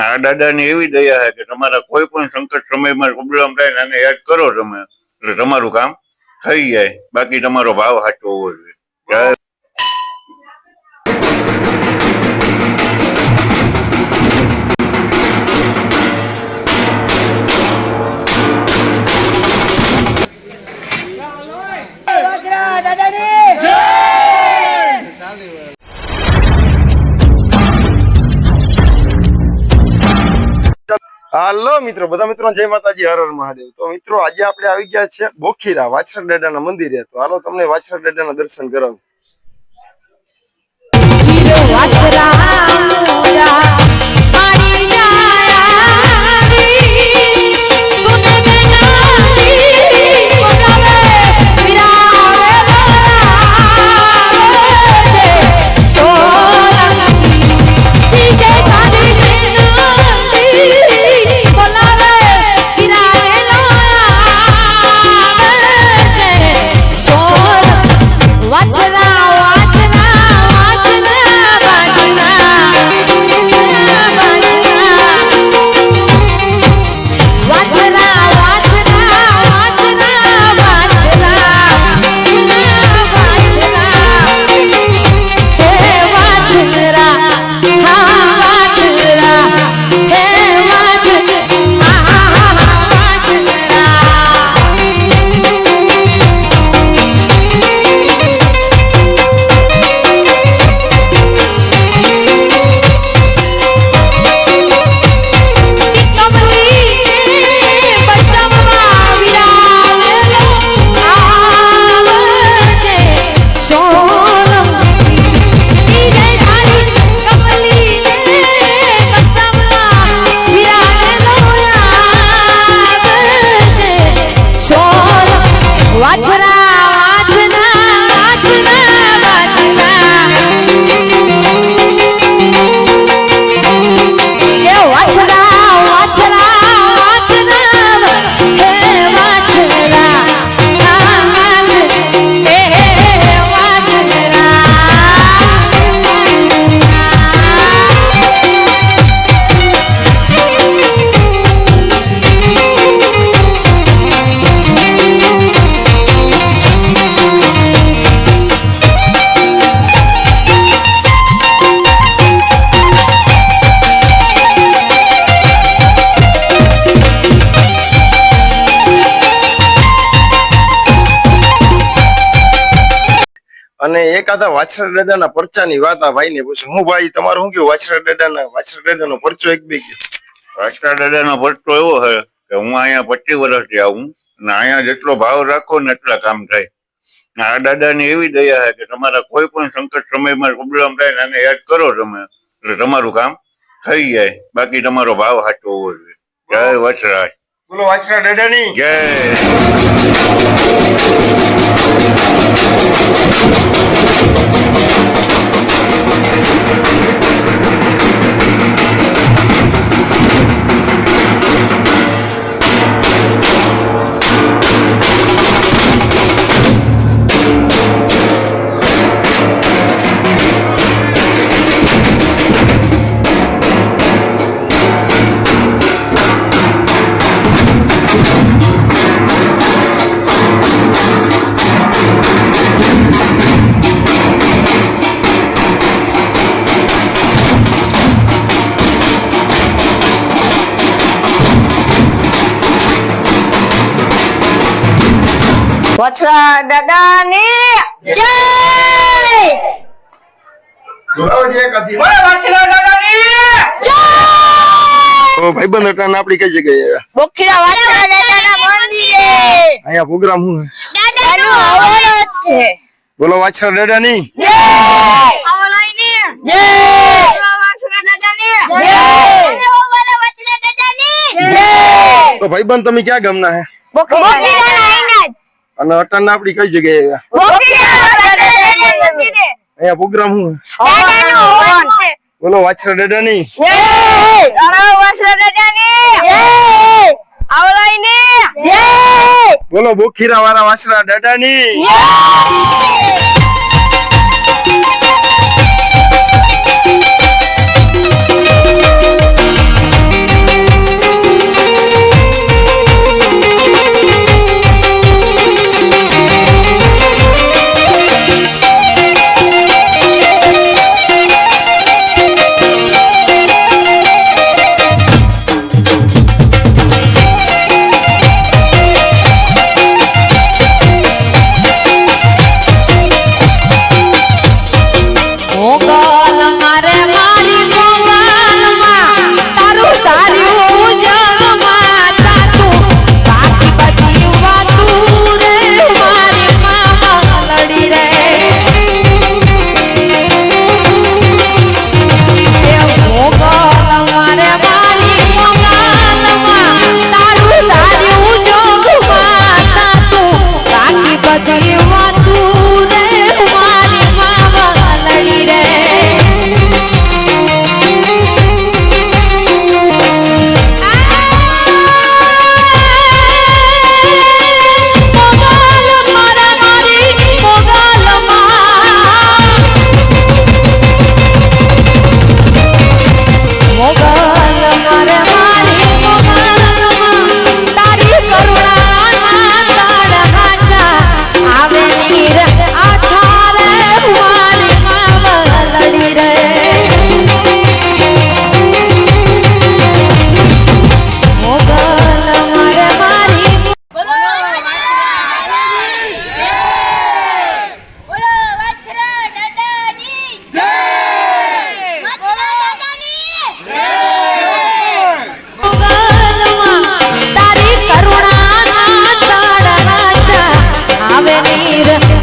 આ દાદાની એવી દયા છે કે તમારા કોઈ પણ સંકટ સમયમાં પ્રોબ્લેમ થાય ને યાદ કરો તમે એટલે તમારું કામ થઈ જાય. બાકી તમારો ભાવ સાચો હોવો જોઈએ. જય હાલો મિત્રો, બધા મિત્રો જય માતાજી, હર હર મહાદેવ. તો મિત્રો આજે આપણે આવી ગયા છે બોખીરા વાછરા દાદાના મંદિરે. તો હાલો તમને વાછરા દાદાના દર્શન કરાવું. અને એકાદા વાછરા દાદાના પરચાની વાત આ ભાઈને પૂછું. હું ભાઈ તમારું શું કેવું વાછરા દાદાનો પરચો એક બે ગયો? વાછરા દાદાનો પરચો એવો છે કે હું અહીંયા 25 વર્ષથી આવું અને અહીંયા જેટલો ભાવ રાખો ને એટલા કામ થાય. આ દાદાની એવી દયા છે કે તમારા કોઈ પણ સંકટ સમયમાં પ્રોબ્લેમ થાય ને યાદ કરો તમે એટલે તમારું કામ થઈ જાય. બાકી તમારો ભાવ સાચો હોવો જોઈએ. જય વાછરા. બોલો વાછરા દાદાની જય. વાછરા દાદાની જય. બોલાવજે એકાદી. બોલો વાછરા દાદાની જય. ઓ ભાઈબંધ અટાણ આપડી કઈ જગ્યાએ આવ્યા? બોખીરા વાછરા દાદાના મંદિરે. અહીંયા પ્રોગ્રામ શું દાદાનું હવન છે. બોલો વાછરા દાદાની જય. આવલાઈની જય. વાછરા દાદાની જય. બોલો વાછરા દાદાની જય. તો ભાઈબંધ તમે ક્યાં ગામના હે? બોખીરા ના અને અટાણ આપડી કઈ જગ્યાએ આવ્યા? બોખીરા વાછરા દાદાના મંદિરે. અહીંયા પ્રોગ્રામ શું દાદાનું હવન છે. બોલો વાછરા દાદાની જય. વાછરા દાદાની જય. આવલાઈની જય. બોલો બોખીરા વાળા વાછરા દાદાની જય. મંદિર